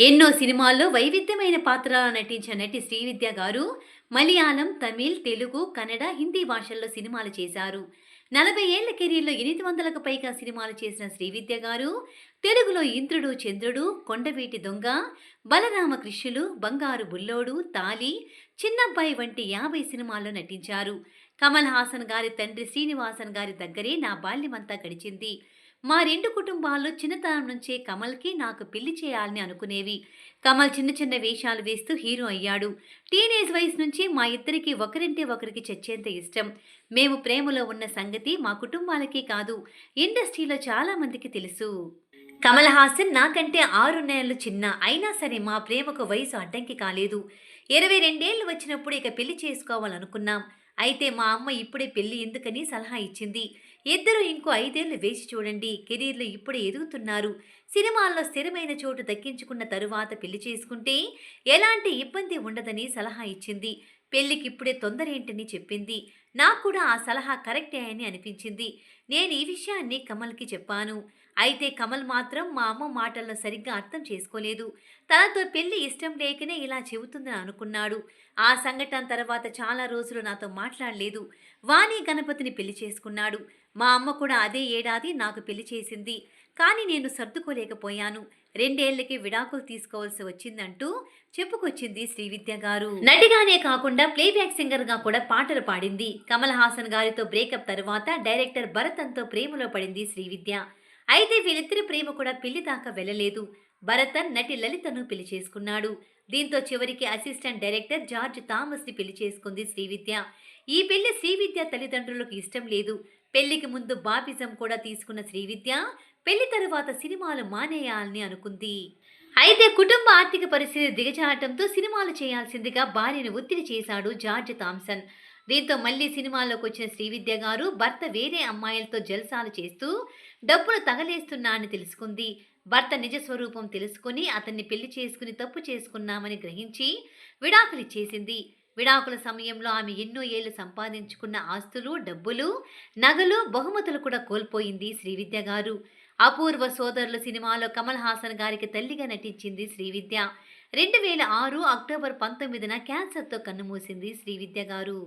ఎన్నో సినిమాల్లో వైవిధ్యమైన పాత్రలో నటించిన నటి శ్రీవిద్య గారు మలయాళం, తమిళ్, తెలుగు, కన్నడ, హిందీ భాషల్లో సినిమాలు చేశారు. 40 ఏళ్ల కెరీర్‌లో 800కు పైగా సినిమాలు చేసిన శ్రీవిద్య గారు తెలుగులో 'ఇంద్రుడు చంద్రుడు', 'కొండవీటి దొంగ', 'బలరామకృష్ణులు', 'బంగారు బుల్లోడు', 'తాలి', 'చిన్నబ్బాయి' వంటి 50 సినిమాల్లో నటించారు. కమల్ హాసన్ గారి తండ్రి శ్రీనివాసన్ గారి దగ్గరే నా బాల్యమంతా గడిచింది. మా 2 కుటుంబాల్లో చిన్నతనం నుంచే కమల్‌కి, నాకు పెళ్లి చేయాలని అనుకునేవి. కమల్ చిన్న చిన్న వేషాలు వేస్తూ హీరో అయ్యాడు. టీనేజ్ వయసు నుంచి మా ఇద్దరికీ ఒకరంటే ఒకరికి చచ్చేంత ఇష్టం. మేము ప్రేమలో ఉన్న సంగతి మా కుటుంబాలకే కాదు, ఇండస్ట్రీలో చాలా మందికి తెలుసు. కమల్ హాసన్ నాకంటే 6 నెలలు చిన్న. అయినా సరే మా ప్రేమకు వయసు అడ్డంకి కాలేదు. 22 ఏళ్లు వచ్చినప్పుడు ఇక పెళ్లి చేసుకోవాలనుకున్నాం. అయితే మా అమ్మ ఇప్పుడే పెళ్లి ఎందుకని సలహా ఇచ్చింది. ఇద్దరూ ఇంకో 5 ఏళ్లు వేచి చూడండి. కెరీర్‌లో ఇప్పుడే ఎదుగుతున్నారు. సినిమాల్లో స్థిరమైన చోటు దక్కించుకున్న తరువాత పెళ్లి చేసుకుంటే ఎలాంటి ఇబ్బంది ఉండదని సలహా ఇచ్చింది. పెళ్లికి ఇప్పుడే తొందరేంటని చెప్పింది. నాకు కూడా ఆ సలహా కరెక్టే అని అనిపించింది. నేను ఈ విషయాన్ని కమల్‌కి చెప్పాను. అయితే కమల్ మాత్రం మా అమ్మ మాటలను సరిగ్గా అర్థం చేసుకోలేదు. తనతో పెళ్లి ఇష్టం లేకనే ఇలా చెబుతుందని అనుకున్నాడు. ఆ సంఘటన తర్వాత చాలా రోజులు నాతో మాట్లాడలేదు. వాణి గణపతిని పెళ్లి చేసుకున్నాడు. మా అమ్మ కూడా అదే ఏడాది నాకు పెళ్లి చేసింది. కానీ నేను సర్దుకోలేకపోయాను. 2 ఏళ్లకే విడాకులు తీసుకోవాల్సి వచ్చిందంటూ చెప్పుకొచ్చింది శ్రీవిద్య గారు. నటిగానే కాకుండా ప్లేబ్యాక్ సింగర్‌గా కూడా పాటలు పాడింది. కమల్ హాసన్ గారితో బ్రేకప్ తర్వాత డైరెక్టర్ భరతన్‌తో ప్రేమలో పడింది శ్రీవిద్య. అయితే వీళ్ళిద్దరి ప్రేమ కూడా పెళ్లి దాకా వెళ్ళలేదు. భరతన్ నటి లలితను పెళ్లి చేసుకున్నాడు. దీంతో చివరికి అసిస్టెంట్ డైరెక్టర్ జార్జ్ థామస్‌ని పెళ్లి చేసుకుంది శ్రీవిద్య. ఈ పెళ్లి శ్రీవిద్య తల్లిదండ్రులకు ఇష్టం లేదు. పెళ్లికి ముందు బాప్టిజం కూడా తీసుకున్న శ్రీవిద్య పెళ్లి తరువాత సినిమాలు మానేయాలని అనుకుంది. అయితే కుటుంబ ఆర్థిక పరిస్థితి దిగజారటంతో సినిమాలు చేయాల్సిందిగా భార్యను ఒత్తిడి చేశాడు జార్జ్ థామ్సన్. దీంతో మళ్లీ సినిమాల్లోకి వచ్చిన శ్రీవిద్య గారు భర్త వేరే అమ్మాయిలతో జల్సాలు చేస్తూ డబ్బులు తగలేస్తున్నా అని తెలుసుకుంది. భర్త నిజ స్వరూపం తెలుసుకుని అతన్ని పెళ్లి చేసుకుని తప్పు చేసుకున్నామని గ్రహించి విడాకులిచ్చేసింది. విడాకుల సమయంలో ఆమె ఎన్నో ఏళ్లు సంపాదించుకున్న ఆస్తులు, డబ్బులు, నగలు, బహుమతులు కూడా కోల్పోయింది శ్రీవిద్య గారు. అపూర్వ సోదరులు సినిమాలో కమల్ హాసన్ గారికి తల్లిగా నటించింది శ్రీవిద్య. 2006 అక్టోబర్ 19న క్యాన్సర్తో కన్నుమూసింది శ్రీవిద్య గారు.